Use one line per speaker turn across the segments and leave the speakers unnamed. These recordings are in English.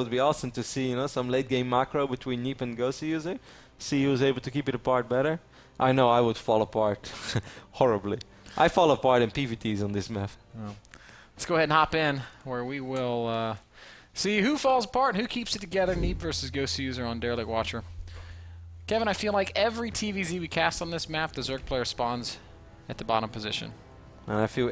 It would be awesome to see, some late game macro between Neeb and Goswser. See who's able to keep it apart better. I know I would fall apart horribly. I fall apart in PvTs on this map.
Oh. Let's go ahead and hop in, where we will see who falls apart and who keeps it together. Neeb versus Goswser on Derelict Watcher. Kevin, I feel like every TVZ we cast on this map, the Zerg player spawns at the bottom position.
And I feel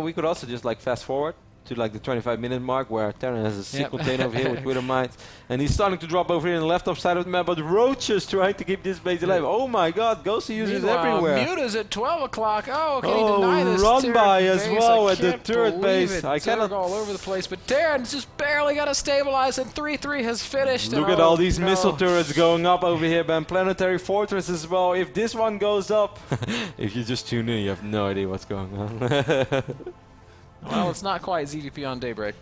we could also just fast forward to the 25-minute mark where Terran has a sick container over here with Widow Mines, and he's starting to drop over here on the left top side of the map, but Roaches trying to keep this base alive. Oh my god, Goswser is everywhere.
Muta's at 12 o'clock. Oh, can he deny this?
Run by as well at the turret base.
I cannot all over the place, but Terran's just barely got to stabilize, and 3-3 has finished.
Look at all these missile turrets going up over here, man. Planetary Fortress as well. If this one goes up, if you just tune in, you have no idea what's going on.
Well, it's not quite ZVP on Daybreak.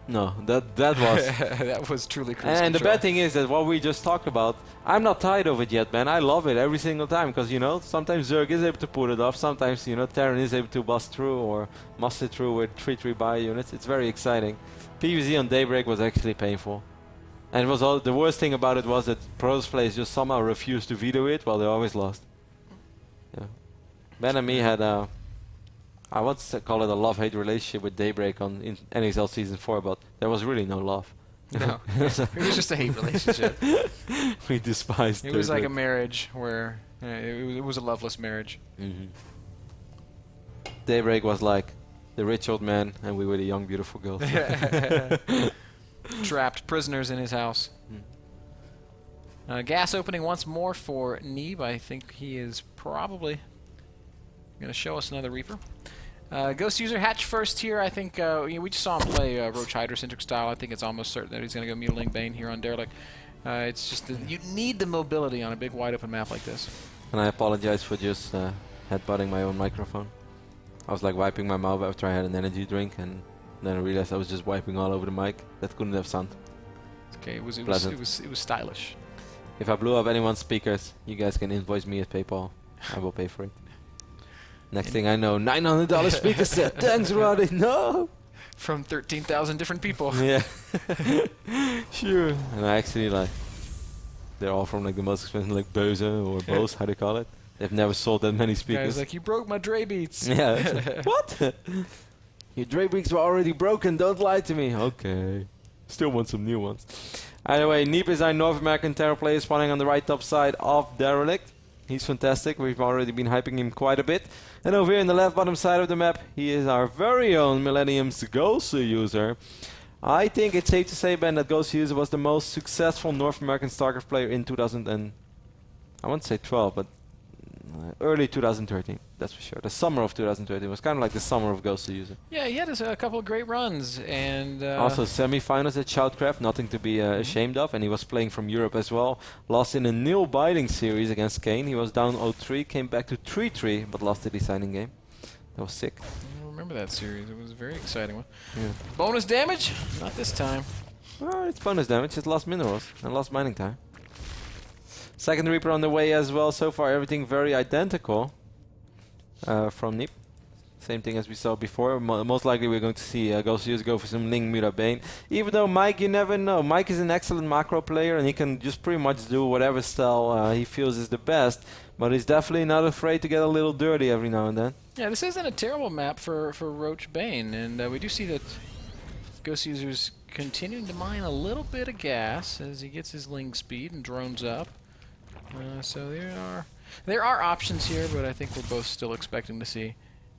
No, that was
that was truly cruise
And
control.
the bad thing is that what we just talked about, I'm not tired of it yet, man. I love it every single time because sometimes Zerg is able to pull it off, sometimes Terran is able to bust through or muster through with 3-3 bio units. It's very exciting. PvZ on Daybreak was actually painful, and it was the worst thing about it was that Protoss players just somehow refused to veto it while they always lost. Yeah. Ben and me had I would call it a love-hate relationship with Daybreak in NXL Season 4, but there was really no love.
No, it was just a hate relationship.
We despised
it. It was like a marriage where it was a loveless marriage.
Mm-hmm. Daybreak was like the rich old man, and we were the young, beautiful girls.
Trapped prisoners in his house. Gas opening once more for Neeb. I think he is probably going to show us another Reaper. Goswser hatch first here. I think we just saw him play Roach Hydrocentric style. I think it's almost certain that he's going to go Mutilating Bane here on Derelict. It's just you need the mobility on a big wide open map like this.
And I apologize for just headbutting my own microphone. I was wiping my mouth after I had an energy drink, and then I realized I was just wiping all over the mic. That couldn't have sound.
Okay, it was stylish.
If I blew up anyone's speakers, you guys can invoice me at PayPal. I will pay for it. Next thing I know, $900 speaker set. Thanks, Roddy. No.
From 13,000 different people.
Yeah. Sure. And I actually they're all from the most expensive Bose or Bose, how do you call it? They've never sold that many speakers.
Guys, you broke my Dre beats.
Yeah. What? Your Dre beats were already broken. Don't lie to me. Okay. Still want some new ones. Anyway, Neeb is our North American Terror player spawning on the right top side of Derelict. He's fantastic. We've already been hyping him quite a bit. And over here in the left bottom side of the map, he is our very own Millennium's Goswser. I think it's safe to say, Ben, that Goswser was the most successful North American StarCraft player in 2000 and I won't say 12, but early 2013. That's for sure. The summer of 2013 was kind of like the summer of Goswser.
Yeah, he had a couple of great runs, and
also semi-finals at Shoutcraft, nothing to be ashamed of, and he was playing from Europe as well. Lost in a nail-biting series against Kane. He was down 0-3, came back to 3-3, but lost the deciding game. That was sick.
I remember that series. It was a very exciting one.
Yeah.
Bonus damage? Not this time.
Well, it's bonus damage. It's lost minerals and lost mining time. Second Reaper on the way as well. So far, everything very identical from Neeb. Same thing as we saw before. Most likely we're going to see Goswser go for some Ling Muta Bane. Even though Mike, you never know. Mike is an excellent macro player and he can just pretty much do whatever style he feels is the best. But he's definitely not afraid to get a little dirty every now and then.
Yeah, this isn't a terrible map for Roach Bane. And we do see that Goswser's continuing to mine a little bit of gas as he gets his Ling speed and drones up. So there are options here, but I think we're both still expecting to see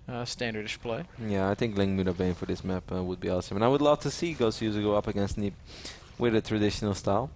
standardish play.
Yeah, I think Ling Muta Bane for this map would be awesome. And I would love to see Goswser go up against Neeb with a traditional style.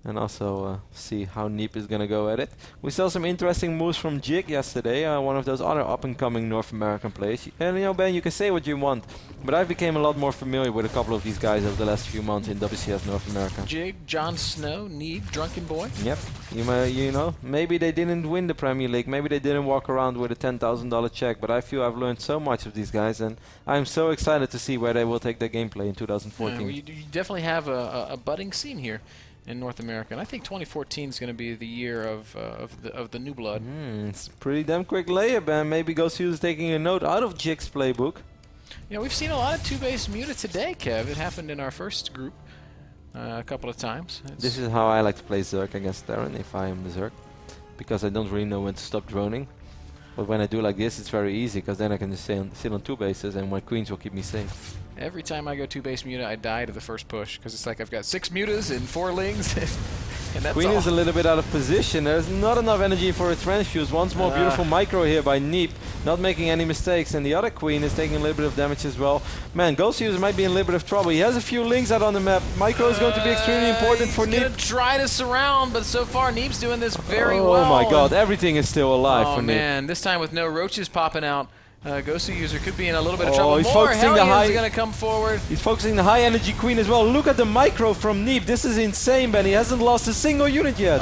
And also see how Neeb is going to go at it. We saw some interesting moves from Jig yesterday, one of those other up-and-coming North American players. And Ben, you can say what you want, but I became a lot more familiar with a couple of these guys over the last few months in WCS North America.
Jig, Jon Snow, Neeb, Drunken Boy.
Yep. You know, maybe they didn't win the Premier League, maybe they didn't walk around with a $10,000 check, but I feel I've learned so much of these guys, and I'm so excited to see where they will take their gameplay in 2014.
Well, you definitely have a budding scene here in North America, and I think 2014 is going to be the year of the new blood.
It's pretty damn quick layup, man. Maybe Goswser is taking a note out of Jig's playbook.
You know, we've seen a lot of 2-base Muta today, Kev. It happened in our first group a couple of times.
This is how I like to play Zerg against Darren if I am the Zerg, because I don't really know when to stop droning. But when I do like this, it's very easy, because then I can just sit on 2 bases and my queens will keep me safe.
Every time I go 2-base Muta, I die to the first push, because it's like I've got 6 Mutas and 4 Lings, and that's
Queen
all.
is a little bit out of position. There's not enough energy for a transfuse. Once more beautiful micro here by Neeb, not making any mistakes, and the other Queen is taking a little bit of damage as well. Man, Goswser might be in a little bit of trouble. He has a few Lings out on the map. Micro is going to be extremely important for
He's
Neeb.
gonna try to surround, but so far Neeb's doing this very well.
Oh my god, everything is still alive for
Oh
Neeb.
man, this time with no roaches popping out. Goswser could be in a little bit of
Oh,
trouble.
he's
More
focusing the
Hellions
high-
are going to come forward.
He's focusing the high energy Queen as well. Look at the micro from Neeb. This is insane, Ben. He hasn't lost a single unit yet.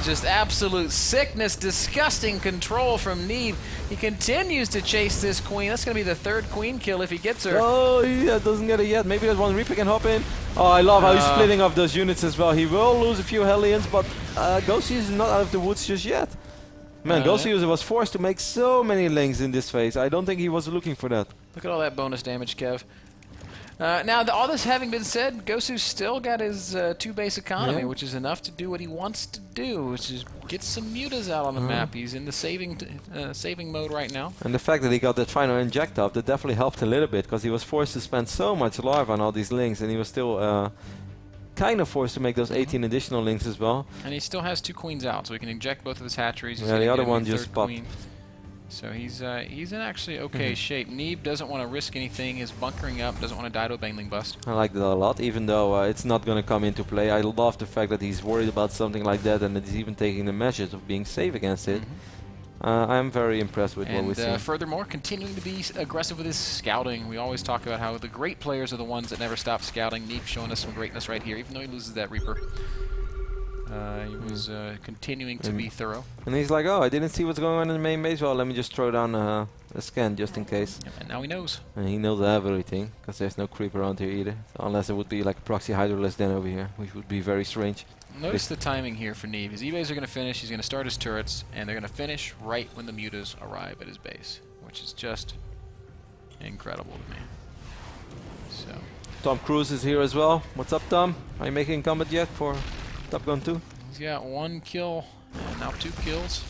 Just absolute sickness, disgusting control from Neeb. He continues to chase this Queen. That's going to be the 3rd Queen kill if he gets her.
Oh, he doesn't get it yet. Maybe there's one Reaper can hop in. Oh, I love how he's splitting up those units as well. He will lose a few Hellions, but Goswser is not out of the woods just yet. Man, Goswser was forced to make so many Lings in this phase. I don't think he was looking for that.
Look at all that bonus damage, Kev. Now, all this having been said, Goswser's still got his 2-base economy, which is enough to do what he wants to do, which is get some Mutas out on the map. He's in the saving mode right now.
And the fact that he got that final inject up, that definitely helped a little bit, because he was forced to spend so much larva on all these Lings, and he was still kind of forced to make those 18 additional Lings as well.
And he still has 2 Queens out, so he can inject both of his hatcheries. He's
Yeah, the
gonna
other
get a
one
third
just popped.
queen. So he's in actually okay shape. Neeb doesn't want to risk anything, is bunkering up, doesn't want to die to a Baneling bust.
I like that a lot, even though it's not going to come into play. I love the fact that he's worried about something like that and that he's even taking the measures of being safe against it. I'm very impressed with what we see.
Furthermore, continuing to be aggressive with his scouting. We always talk about how the great players are the ones that never stop scouting. Neeb showing us some greatness right here, even though he loses that Reaper. He was continuing to be thorough.
And he's like, oh, I didn't see what's going on in the main base. Well, let me just throw down a scan just in case.
Yep, and now he knows.
And he knows everything, because there's no creep around here either. So unless it would be like a proxy Hydralisk den over here, which would be very strange.
Notice the timing here for Neeb. His E-bays are going to finish, he's going to start his turrets, and they're going to finish right when the Mutas arrive at his base, which is just incredible to me. So,
Tom Cruise is here as well. What's up, Tom? Are you making combat yet for Top Gun 2?
he's got 1 kill, and now 2 kills.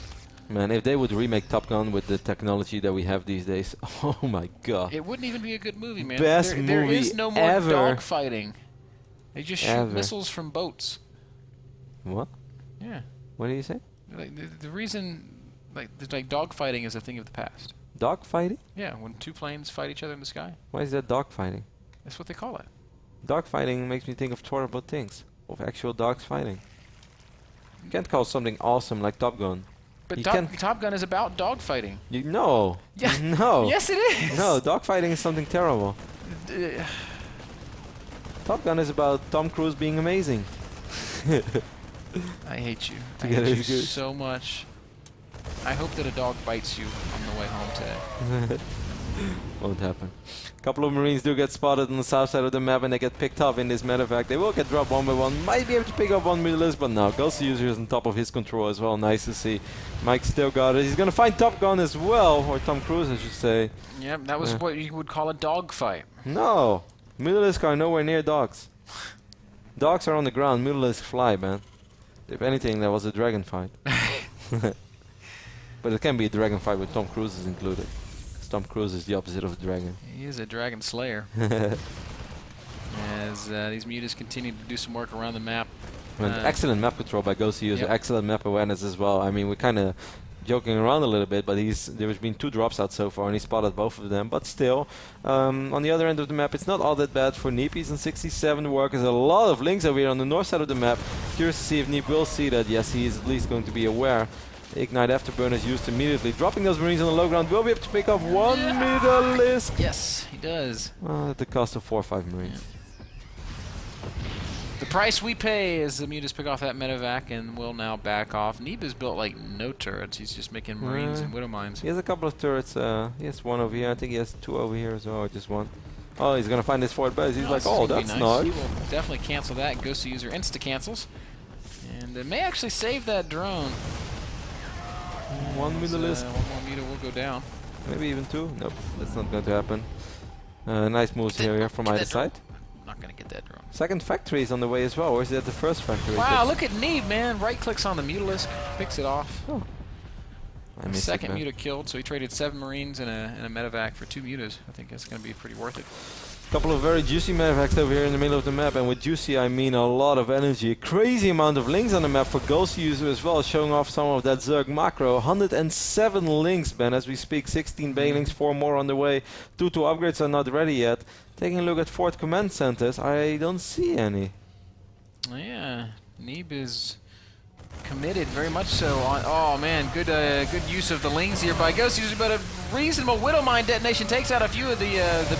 Man, if they would remake Top Gun with the technology that we have these days, oh my god.
It wouldn't even be a good movie, man.
Best
there
movie
is no more
ever.
dogfighting. They just shoot
Ever.
missiles from boats.
What?
Yeah.
What do you say?
Like, the reason, like dogfighting is a thing of the past.
Dog fighting?
Yeah, when 2 planes fight each other in the sky.
Why is that dog fighting?
That's what they call it.
Dog fighting makes me think of horrible things. Of actual dogs fighting. You can't call something awesome like Top Gun.
But
You
Top Gun is about dogfighting.
No.
Yeah.
No.
Yes, it is.
No, dogfighting is something terrible. Top Gun is about Tom Cruise being amazing.
I hate you. I
Together
hate
is
you
good.
so much. I hope that a dog bites you on the way home today.
Won't happen. A couple of Marines do get spotted on the south side of the map and they get picked up in this medevac. They will get dropped one by one. Might be able to pick up one Mutalisk, but no. Goswser is on top of his control as well. Nice to see. Mike still got it. He's going to find Top Gun as well. Or Tom Cruise, I should say.
Yep, that was what you would call a dog fight.
No. Mutalisk are nowhere near dogs. Dogs are on the ground. Mutalisk fly, man. If anything, that was a dragon fight. But it can be a dragon fight with Tom Cruise is included. 'Cause Tom Cruise is the opposite of a dragon.
He is a dragon slayer. As these Mutas continue to do some work around the map.
And excellent map control by Goswser.
Yep.
Excellent map awareness as well. I mean, we're kind of joking around a little bit, but there's been 2 drops out so far, and he spotted both of them. But still, on the other end of the map, it's not all that bad for Neeb. He's on 67 work. There's a lot of Lings over here on the north side of the map. Curious to see if Neeb will see that. Yes, he is at least going to be aware. Ignite Afterburn is used immediately. Dropping those Marines on the low ground. Will be able to pick up 1 Mutalisk.
Yes, he does.
At the cost of 4 or 5 Marines.
The price we pay is the Mutas pick off that medevac and will now back off. Neeb has built like no turrets. He's just making Marines and Widow Mines.
He has a couple of turrets. He has 1 over here. I think he has 2 over here as well, or just 1. Oh, he's going to find his forward base. He's like,
this is
oh,
gonna be
that's
nice.
nice.
He will definitely cancel that. Goswser insta-cancels. And it may actually save that drone.
1 Mutalisk.
1 more Muta will go down.
Maybe even 2. Nope, that's not going to happen. Nice moves here from either side.
I'm not gonna get that drone.
Second factory is on the way as well, or is that the first factory?
Wow, look at Neeb, man. Right clicks on the Mutalisk, picks it off.
Oh. I missed
Second
it,
Muta killed, so he traded 7 Marines and a medevac for 2 Mutas. I think that's going to be pretty worth it.
Couple of very juicy medevacs over here in the middle of the map, and with juicy I mean a lot of energy. Crazy amount of links on the map for Goswser as well, showing off some of that Zerg macro. 107 links, Ben, as we speak. 16 Banelings, 4 more on the way. 2 upgrades are not ready yet. Taking a look at 4th command centers, I don't see any.
Yeah, Neeb is committed very much so on. Oh man, good use of the lings here by Goswser, but a reasonable Widow Mine detonation takes out a few of the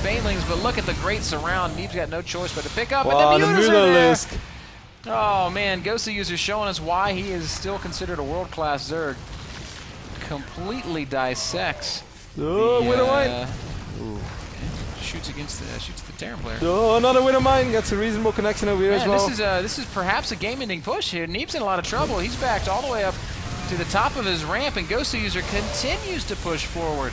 Banelings. But look at the great surround. Neeb's got no choice but to pick up,
wow,
and the Mutas are there.
Mutalisk.
Oh man, Goswser showing us why he is still considered a world-class Zerg. Completely dissects.
Oh, Widow Mine.
Shoots the Terran player.
Oh, another Widow Mine. Gets a reasonable connection over here as well.
This is perhaps a game-ending push here. Neeb's in a lot of trouble. He's backed all the way up to the top of his ramp, and Goswser continues to push forward.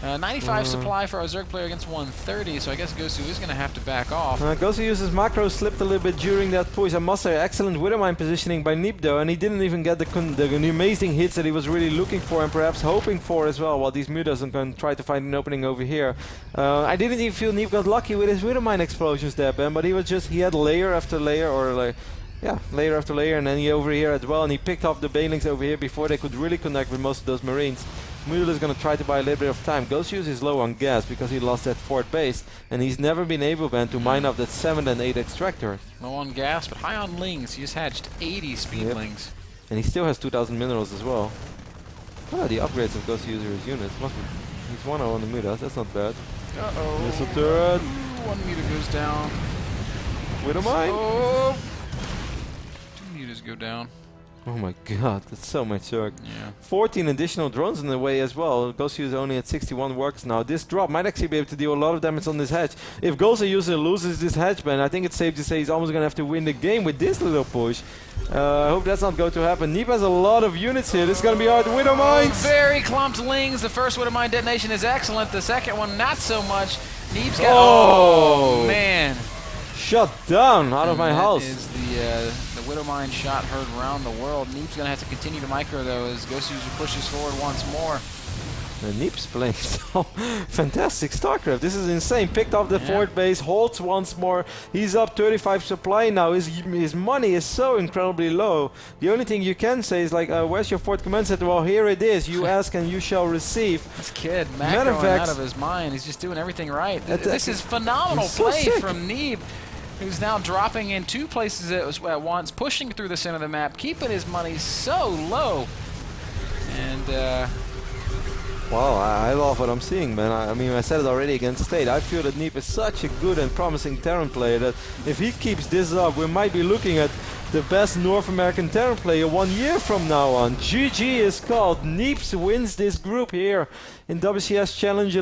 95 supply for our Zerg player against 130, so I guess Goswser is going to have to back off.
Goswser's macro slipped a little bit during that push. I must say, excellent Widow Mine positioning by Neeb though, and he didn't even get the amazing hits that he was really looking for and perhaps hoping for as well, while these Mutas are going to try to find an opening over here. I didn't even feel Neeb got lucky with his Widow Mine explosions there, Ben, but he had layer after layer, or like, yeah, layer after layer, and then he over here as well, and he picked off the Banelings over here before they could really connect with most of those Marines. Mutalisk is going to try to buy a little bit of time. Goswser is low on gas because he lost that 4th base, and he's never been able, Ben, to mine up that 7th and 8th extractor.
Low on gas, but high on lings. He just hatched 80 speedlings.
And he still has 2,000 minerals as well. Oh, the upgrades of Goswser's units. He's 1-0 on the Mutas, that's not bad.
Uh-oh.
Missile turret.
1 Muta goes down.
Widow Mine.
Oh. 2 Mutas go down.
Oh my god, that's so much Zerg.
Yeah.
14 additional drones in the way as well. Goswser is only at 61 works now. This drop might actually be able to deal a lot of damage on this hedge. If Goswser loses this hedge, man, I think it's safe to say he's almost going to have to win the game with this little push. I hope that's not going to happen. Neeb has a lot of units here. This is going to be hard. Widow Mines!
Very clumped lings. The first Widow Mine detonation is excellent. The second one, not so much. Neeb's got...
Oh,
man.
Shut down out of my house.
Is the Widow Mine shot heard around the world. Neeb's going to have to continue to micro, though, as Goswser pushes forward once more.
Neeb's playing so fantastic StarCraft. This is insane. Picked up the 4th base, holds once more. He's up 35 supply now. His money is so incredibly low. The only thing you can say is like, where's your 4th command center? Well, here it is. You ask and you shall receive.
This kid, macroing out of his mind. He's just doing everything right. This is phenomenal play from Neeb, who's now dropping in 2 places at once, pushing through the center of the map, keeping his money so low. And
wow, I love what I'm seeing, man. I mean, I said it already against State. I feel that Neeb is such a good and promising Terran player that if he keeps this up, we might be looking at the best North American Terran player 1 year from now on. GG is called. Neeb wins this group here in WCS Challenge.